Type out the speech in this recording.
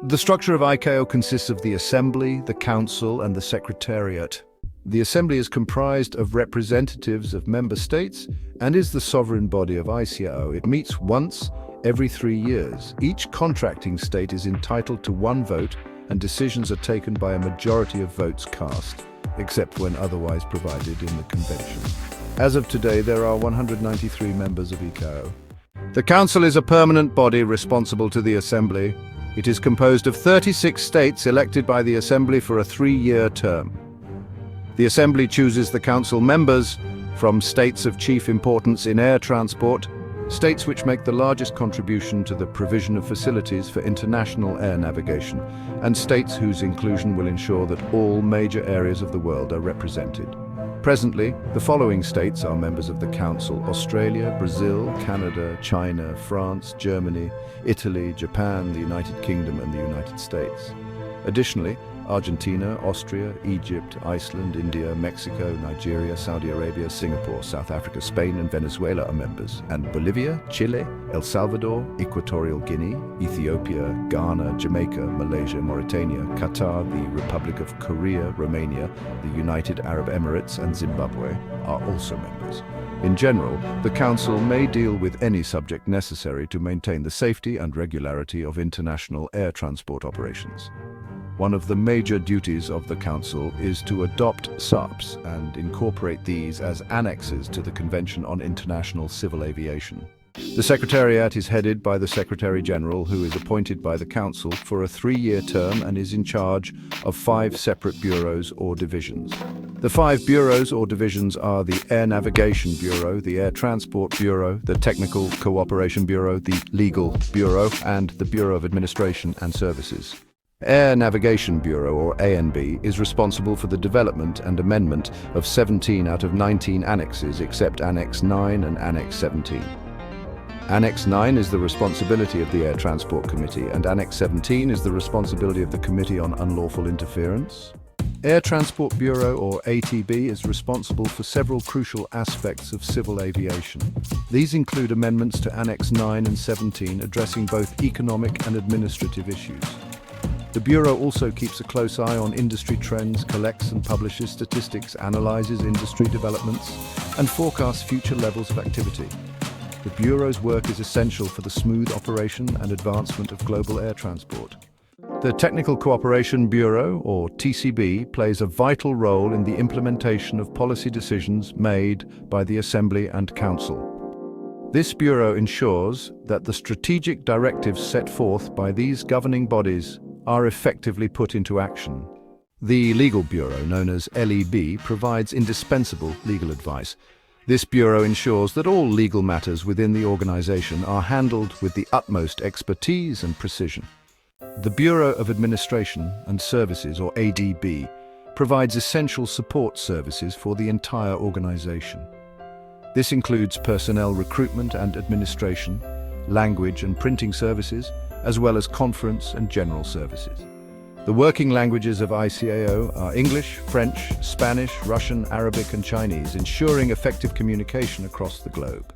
The structure of ICAO consists of the Assembly, the Council, and the Secretariat. The Assembly is comprised of representatives of member states and is the sovereign body of ICAO. It meets once every 3 years. Each contracting state is entitled to one vote, and decisions are taken by a majority of votes cast, except when otherwise provided in the convention. As of today, there are 193 members of ICAO. The Council is a permanent body responsible to the Assembly. It is composed of 36 states elected by the Assembly for a 3-year term. The Assembly chooses the Council members from states of chief importance in air transport, states which make the largest contribution to the provision of facilities for international air navigation, and states whose inclusion will ensure that all major areas of the world are represented. Presently, the following states are members of the Council: Australia, Brazil, Canada, China, France, Germany, Italy, Japan, the United Kingdom, and the United States. Additionally, Argentina, Austria, Egypt, Iceland, India, Mexico, Nigeria, Saudi Arabia, Singapore, South Africa, Spain, and Venezuela are members, and Bolivia, Chile, El Salvador, Equatorial Guinea, Ethiopia, Ghana, Jamaica, Malaysia, Mauritania, Qatar, the Republic of Korea, Romania, the United Arab Emirates, and Zimbabwe are also members. In general, the Council may deal with any subject necessary to maintain the safety and regularity of international air transport operations. One of the major duties of the Council is to adopt SARPs and incorporate these as annexes to the Convention on International Civil Aviation. The Secretariat is headed by the Secretary-General, who is appointed by the Council for a 3-year term and is in charge of 5 separate bureaus or divisions. The 5 bureaus or divisions are the Air Navigation Bureau, the Air Transport Bureau, the Technical Cooperation Bureau, the Legal Bureau, and the Bureau of Administration and Services. Air Navigation Bureau, or ANB, is responsible for the development and amendment of 17 out of 19 annexes except Annex 9 and Annex 17. Annex 9 is the responsibility of the Air Transport Committee, and Annex 17 is the responsibility of the Committee on Unlawful Interference. Air Transport Bureau, or ATB, is responsible for several crucial aspects of civil aviation. These include amendments to Annex 9 and 17 addressing both economic and administrative issues. The Bureau also keeps a close eye on industry trends, collects and publishes statistics, analyzes industry developments, and forecasts future levels of activity. The Bureau's work is essential for the smooth operation and advancement of global air transport. The Technical Cooperation Bureau, or TCB, plays a vital role in the implementation of policy decisions made by the Assembly and Council. This Bureau ensures that the strategic directives set forth by these governing bodies are effectively put into action. The Legal Bureau, known as LEB, provides indispensable legal advice. This bureau ensures that all legal matters within the organization are handled with the utmost expertise and precision. The Bureau of Administration and Services, or ADB, provides essential support services for the entire organization. This includes personnel recruitment and administration, language and printing services, as well as conference and general services. The working languages of ICAO are English, French, Spanish, Russian, Arabic, and Chinese, ensuring effective communication across the globe.